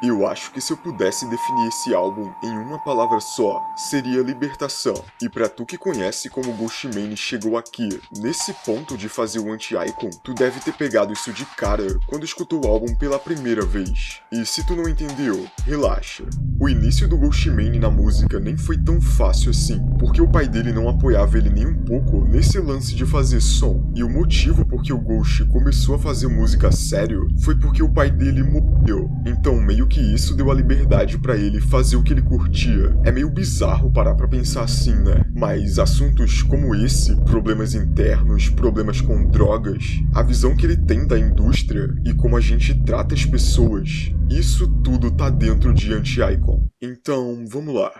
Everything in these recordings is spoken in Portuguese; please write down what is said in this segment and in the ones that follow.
Eu acho que se eu pudesse definir esse álbum em uma palavra só, seria libertação. E pra tu que conhece como Ghostmane chegou aqui, nesse ponto de fazer o Anti-Icon, tu deve ter pegado isso de cara quando escutou o álbum pela primeira vez. E se tu não entendeu, relaxa. O início do Ghostmane na música nem foi tão fácil assim, porque o pai dele não apoiava ele nem um pouco nesse lance de fazer som. E o motivo por que o Ghost começou a fazer música a sério foi porque o pai dele morreu. Então meio que isso deu a liberdade pra ele fazer o que ele curtia. É meio bizarro parar pra pensar assim, né? Mas assuntos como esse, problemas internos, problemas com drogas, a visão que ele tem da indústria e como a gente trata as pessoas, isso tudo tá dentro de Anti-Icon. Então, vamos lá.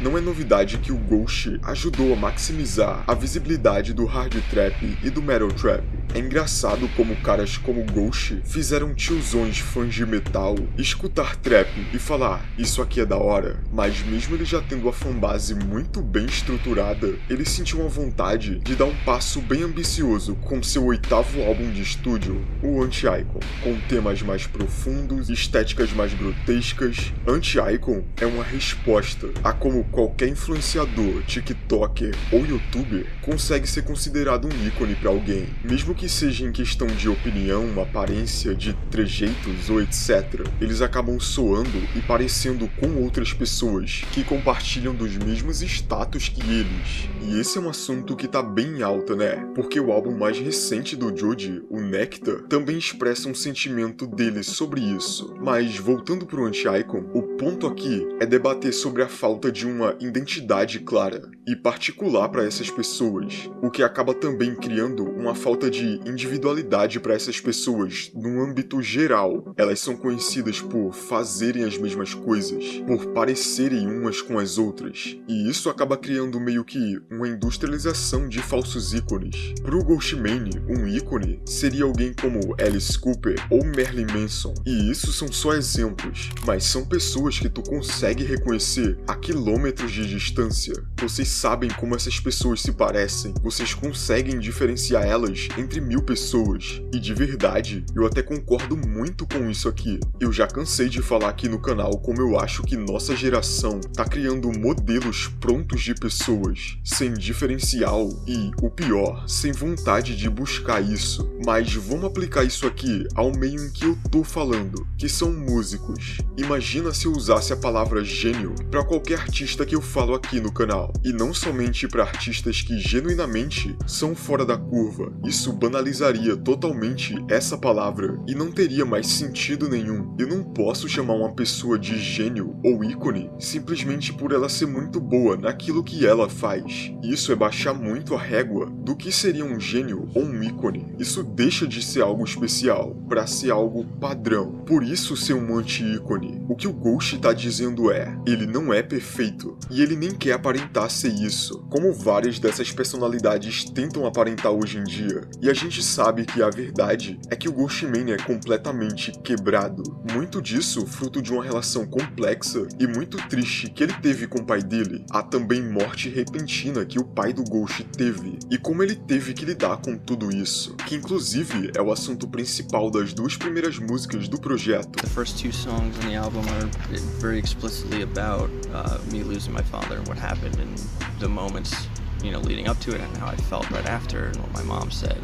Não é novidade que o Ghost ajudou a maximizar a visibilidade do hard trap e do metal trap. É engraçado como caras como Ghost fizeram tiozões fãs de metal escutar trap e falar, isso aqui é da hora. Mas mesmo ele já tendo a fanbase muito bem estruturada, ele sentiu uma vontade de dar um passo bem ambicioso com seu 8º álbum de estúdio, o Anti-Icon. Com temas mais profundos, estéticas mais grotescas, Anti-Icon é uma resposta a como qualquer influenciador, tiktoker ou youtuber consegue ser considerado um ícone pra alguém, mesmo que seja em questão de opinião, aparência, de trejeitos ou etc. Eles acabam soando e parecendo com outras pessoas que compartilham dos mesmos status que eles. E esse é um assunto que tá bem em alta, né? Porque o álbum mais recente do Joji, o Nectar, também expressa um sentimento dele sobre isso. Mas voltando pro Anti-Icon, o ponto aqui é debater sobre a falta de uma identidade clara e particular para essas pessoas, o que acaba também criando uma falta de individualidade para essas pessoas no âmbito geral. Elas são conhecidas por fazerem as mesmas coisas, por parecerem umas com as outras, e isso acaba criando meio que uma industrialização de falsos ícones. Pro Ghostmane, um ícone seria alguém como Alice Cooper ou Marilyn Manson, e isso são só exemplos, mas são pessoas que tu consegue reconhecer a quilômetros de distância. Vocês sabem como essas pessoas se parecem, vocês conseguem diferenciar elas entre 1000 pessoas. E de verdade, eu até concordo muito com isso aqui. Eu já cansei de falar aqui no canal como eu acho que nossa geração tá criando modelos prontos de pessoas, sem diferencial e, o pior, sem vontade de buscar isso. Mas vamos aplicar isso aqui ao meio em que eu tô falando, que são músicos. Imagina se eu usasse a palavra gênio pra qualquer artista que eu falo aqui no canal, e não somente para artistas que genuinamente são fora da curva. Isso banalizaria totalmente essa palavra e não teria mais sentido nenhum. Eu não posso chamar uma pessoa de gênio ou ícone simplesmente por ela ser muito boa naquilo que ela faz. Isso é baixar muito a régua do que seria um gênio ou um ícone. Isso deixa de ser algo especial para ser algo padrão. Por isso ser um anti-ícone. O que o Ghost tá dizendo é, ele não é perfeito, e ele nem quer aparentar ser isso, como várias dessas personalidades tentam aparentar hoje em dia. E a gente sabe que a verdade é que o Ghostmane é completamente quebrado. Muito disso fruto de uma relação complexa e muito triste que ele teve com o pai dele. Há também morte repentina que o pai do Ghost teve, e como ele teve que lidar com tudo isso, que inclusive é o assunto principal das 2 primeiras músicas do projeto. The first 2 songs on the album are very explicitly about me losing my father and what happened and the moments, leading up to it and how I felt right after and what my mom said.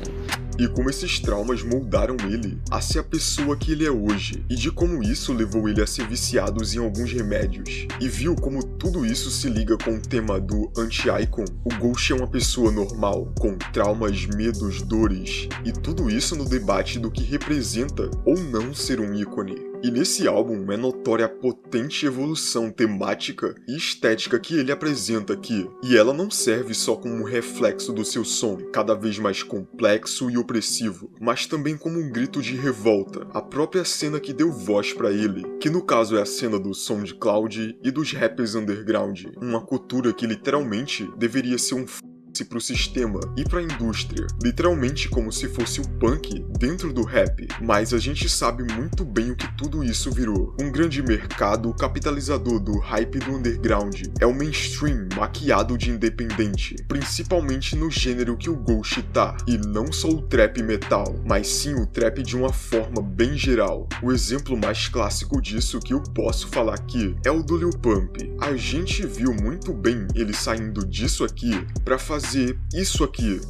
E como esses traumas moldaram ele a ser a pessoa que ele é hoje, e de como isso levou ele a ser viciado em alguns remédios. E viu como tudo isso se liga com o tema do Anti-Icon. O Ghost é uma pessoa normal, com traumas, medos, dores, e tudo isso no debate do que representa ou não ser um ícone. E nesse álbum é notória a potente evolução temática e estética que ele apresenta aqui, e ela não serve só como um reflexo do seu som, cada vez mais complexo e opressivo, mas também como um grito de revolta, a própria cena que deu voz pra ele, que no caso é a cena do SoundCloud e dos rappers underground, uma cultura que literalmente deveria ser um pro sistema e pra indústria, literalmente como se fosse o punk dentro do rap, mas a gente sabe muito bem o que tudo isso virou. Um grande mercado capitalizador do hype do underground. É o mainstream maquiado de independente, principalmente no gênero que o Ghost tá, e não só o trap metal, mas sim o trap de uma forma bem geral. O exemplo mais clássico disso que eu posso falar aqui é o do Lil Pump. A gente viu muito bem ele saindo disso aqui pra fazer isso aqui.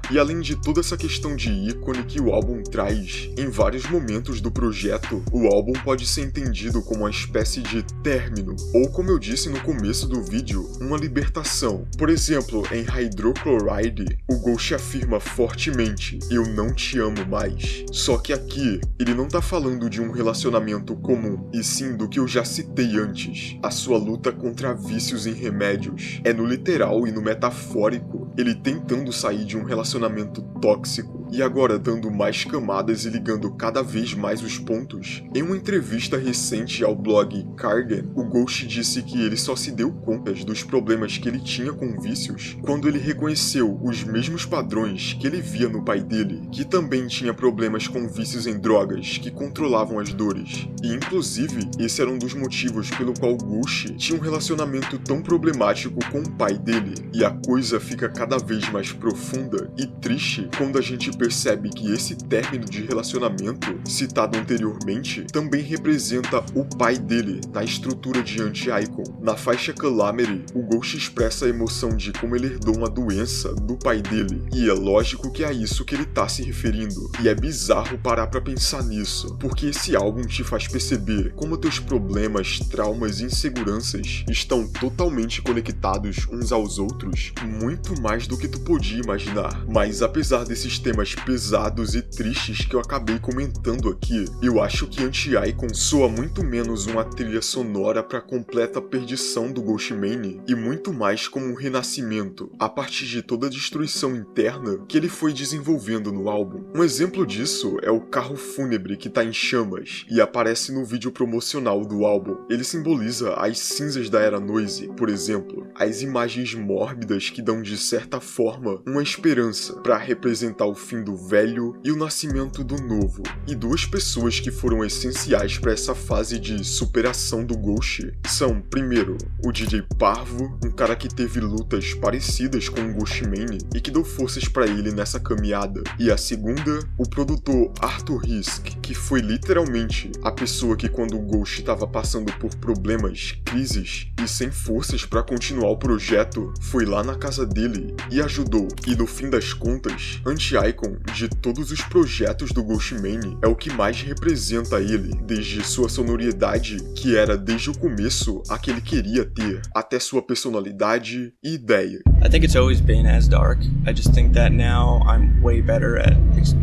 E além de toda essa questão de ícone que o álbum traz, em vários momentos do projeto, o álbum pode ser entendido como uma espécie de término, ou como eu disse no começo do vídeo, uma libertação. Por exemplo, em Hydrochloride, o Ghost afirma fortemente, eu não te amo mais. Só que aqui, ele não tá falando de um relacionamento comum, e sim do que eu já citei antes, a sua luta contra vícios em remédios. É no literal e no metafórico, ele tentando sair de um relacionamento tóxico e agora dando mais camadas e ligando cada vez mais os pontos. Em uma entrevista recente ao blog Cargan, o Ghost disse que ele só se deu conta dos problemas que ele tinha com vícios quando ele reconheceu os mesmos padrões que ele via no pai dele, que também tinha problemas com vícios em drogas que controlavam as dores. E inclusive, esse era um dos motivos pelo qual o Ghost tinha um relacionamento tão problemático com o pai dele, e a coisa fica cada vez mais profunda e triste quando a gente percebe que esse término de relacionamento, citado anteriormente, também representa o pai dele na estrutura de Anti-Icon. Na faixa Calamity, o Ghost expressa a emoção de como ele herdou uma doença do pai dele, e é lógico que é a isso que ele tá se referindo. E é bizarro parar pra pensar nisso, porque esse álbum te faz perceber como teus problemas, traumas e inseguranças estão totalmente conectados uns aos outros, muito mais do que tu podia imaginar. Mas apesar desses temas pesados e tristes que eu acabei comentando aqui, eu acho que Anti-Icon soa muito menos uma trilha sonora pra completa perdição do Ghostemane e muito mais como um renascimento a partir de toda a destruição interna que ele foi desenvolvendo no álbum. Um exemplo disso é o carro fúnebre que tá em chamas e aparece no vídeo promocional do álbum. Ele simboliza as cinzas da Era Noise, por exemplo, as imagens mórbidas que dão de certa forma uma esperança para representar o fim do velho e o nascimento do novo. E duas pessoas que foram essenciais para essa fase de superação do Ghost são, primeiro, o DJ Parvo, um cara que teve lutas parecidas com o Ghostemane e que deu forças para ele nessa caminhada, e a segunda, o produtor Arthur Risk, que foi literalmente a pessoa que quando o Ghost estava passando por problemas, crises e sem forças para continuar o projeto, foi lá na casa dele e ajudou. E no fim das contas, Anti-Icon, de todos os projetos do Ghostemane, é o que mais representa ele, desde sua sonoridade, que era desde o começo a que ele queria ter, até sua personalidade e ideia. I think it's always been as dark. I just think that now I'm way better at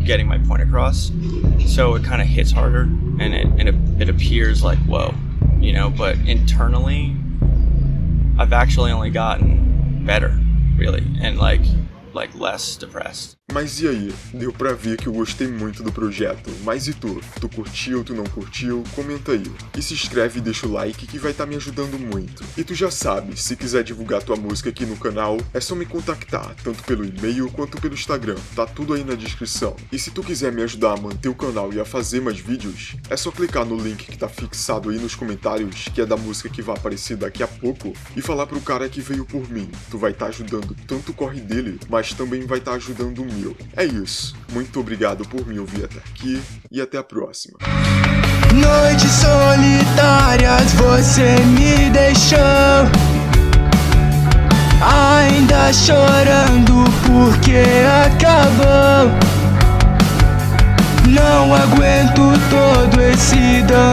getting my point across. So it kind of hits harder and it appears like, whoa, you know, but internally I've actually only gotten better, really, and like less depressed. Mas e aí? Deu pra ver que eu gostei muito do projeto, mas e tu? Tu curtiu, tu não curtiu? Comenta aí. E se inscreve e deixa o like que vai estar me ajudando muito. E tu já sabe, se quiser divulgar tua música aqui no canal, é só me contactar, tanto pelo e-mail quanto pelo Instagram, tá tudo aí na descrição. E se tu quiser me ajudar a manter o canal e a fazer mais vídeos, é só clicar no link que tá fixado aí nos comentários, que é da música que vai aparecer daqui a pouco, e falar pro cara que veio por mim. Tu vai estar ajudando tanto o corre dele, mas também vai estar ajudando o meu. É isso. Muito obrigado por me ouvir até aqui e até a próxima. Noites solitárias você me deixou, ainda chorando porque acabou. Não aguento todo esse dano.